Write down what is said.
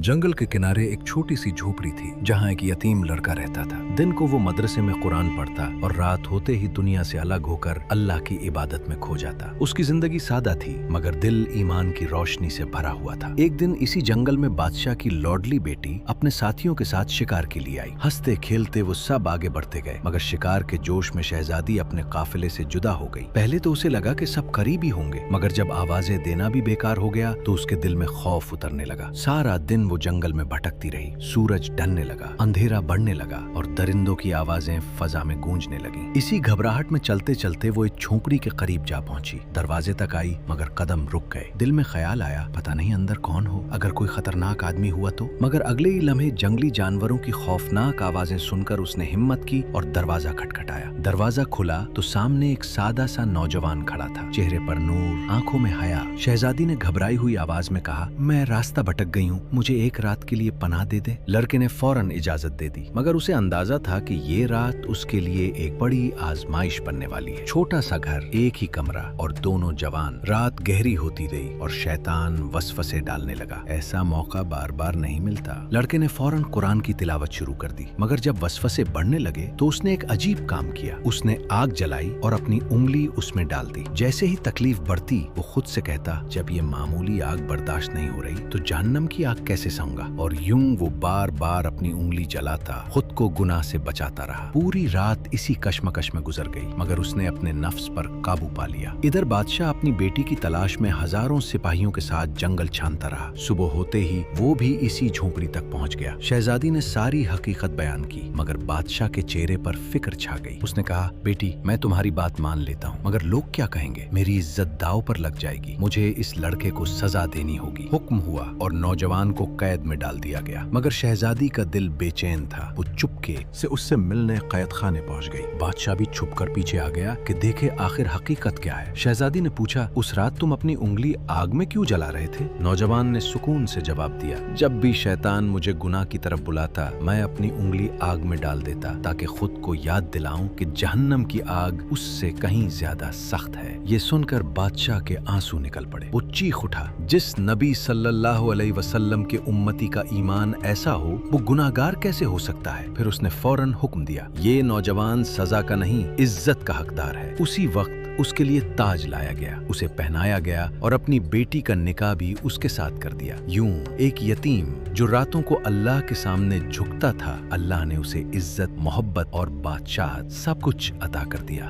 जंगल के किनारे एक छोटी सी झोपड़ी थी जहाँ एक यतीम लड़का रहता था। दिन को वो मदरसे में कुरान पढ़ता और रात होते ही दुनिया से अलग होकर अल्लाह की इबादत में खो जाता। उसकी जिंदगी सादा थी मगर दिल ईमान की रोशनी से भरा हुआ था। एक दिन इसी जंगल में बादशाह की लौडली बेटी अपने साथियों के साथ शिकार के लिए आई। हंसते खेलते वो सब आगे बढ़ते गए मगर शिकार के जोश में शहजादी अपने काफिले से जुदा हो गई। पहले तो उसे लगा कि सब करीबी होंगे मगर जब आवाजें देना भी बेकार हो गया तो उसके दिल में खौफ उतरने लगा। सारा दिन वो जंगल में भटकती रही। सूरज ढलने लगा, अंधेरा बढ़ने लगा और दरिंदों की आवाजें फजा में गूंजने लगी। इसी घबराहट में चलते चलते वो एक झोंपड़ी के करीब जा पहुंची। दरवाजे तक आई मगर कदम रुक गए। दिल में ख्याल आया, पता नहीं अंदर कौन हो, अगर कोई खतरनाक आदमी हुआ तो। मगर अगले ही लम्हे जंगली जानवरों की खौफनाक आवाजें सुनकर उसने हिम्मत की और दरवाजा खटखटाया। दरवाजा खुला तो सामने एक सादा सा नौजवान खड़ा था। चेहरे पर नूर, आंखों में हया। शहजादी ने घबराई हुई आवाज में कहा, मैं रास्ता भटक गई हूँ, मुझे एक रात के लिए पनाह दे दे। लड़के ने फौरन इजाजत दे दी मगर उसे अंदाजा था कि ये रात उसके लिए एक बड़ी आजमाइश बनने वाली है। छोटा सा घर, एक ही कमरा और दोनों जवान। रात गहरी होती गई और शैतान वसवसे डालने लगा। ऐसा मौका बार बार नहीं मिलता। लड़के ने फौरन कुरान की तिलावत शुरू कर दी मगर जब वसवसे बढ़ने लगे तो उसने एक अजीब काम किया। उसने आग जलाई और अपनी उंगली उसमें डाल दी। जैसे ही तकलीफ बढ़ती वो खुद से कहता, जब ये मामूली आग बर्दाश्त नहीं हो रही तो जहन्नम की आग कैसे सहूंगा। और यूं वो बार बार अपनी उंगली जलाता, खुद को गुनाह से बचाता रहा। पूरी रात इसी कश्मकश में गुजर गई मगर उसने अपने नफ्स पर काबू पा लिया। इधर बादशाह अपनी बेटी की तलाश में हजारों सिपाहियों के साथ जंगल छानता रहा। सुबह होते ही वो भी इसी झोपड़ी तक पहुंच गया। शहजादी ने सारी हकीकत बयान की मगर बादशाह के चेहरे पर फिक्र छा गई। उसने कहा, बेटी मैं तुम्हारी बात मान लेता हूँ मगर लोग क्या कहेंगे, मेरी इज्जत दांव पर लग जाएगी। मुझे इस लड़के को सजा देनी होगी। हुक्म हुआ और नौजवान को कैद में डाल दिया गया मगर शहजादी का दिल बेचैन था। वो चुपके से उससे मिलने कैद खाने पहुंच गई। बादशाह भी छुपकर पीछे आ गया कि देखे आखिर हकीकत क्या है। शहजादी ने पूछा, उस रात तुम अपनी उंगली आग में क्यों जला रहे थे? नौजवान ने सुकून से जवाब दिया, जब भी शैतान मुझे गुनाह की तरफ बुलाता मैं अपनी उंगली आग में डाल देता ताकि खुद को याद दिलाऊं कि जहन्नम की आग उससे कहीं ज्यादा सख्त है। ये सुनकर बादशाह के आंसू निकल पड़े। वो चीख उठा, जिस नबी सल्लल्लाहु अलैहि वसल्लम के उम्मती का ईमान ऐसा हो वो गुनाहगार कैसे हो सकता है। फिर उसने फौरन हुक्म दिया, ये नौजवान सजा का नहीं इज्जत का हकदार है। उसी वक्त उसके लिए ताज लाया गया, उसे पहनाया गया और अपनी बेटी का निकाह भी उसके साथ कर दिया। यूं एक यतीम जो रातों को अल्लाह के सामने झुकता था, अल्लाह ने उसे इज्जत, मोहब्बत और बादशाह सब कुछ अता कर दिया।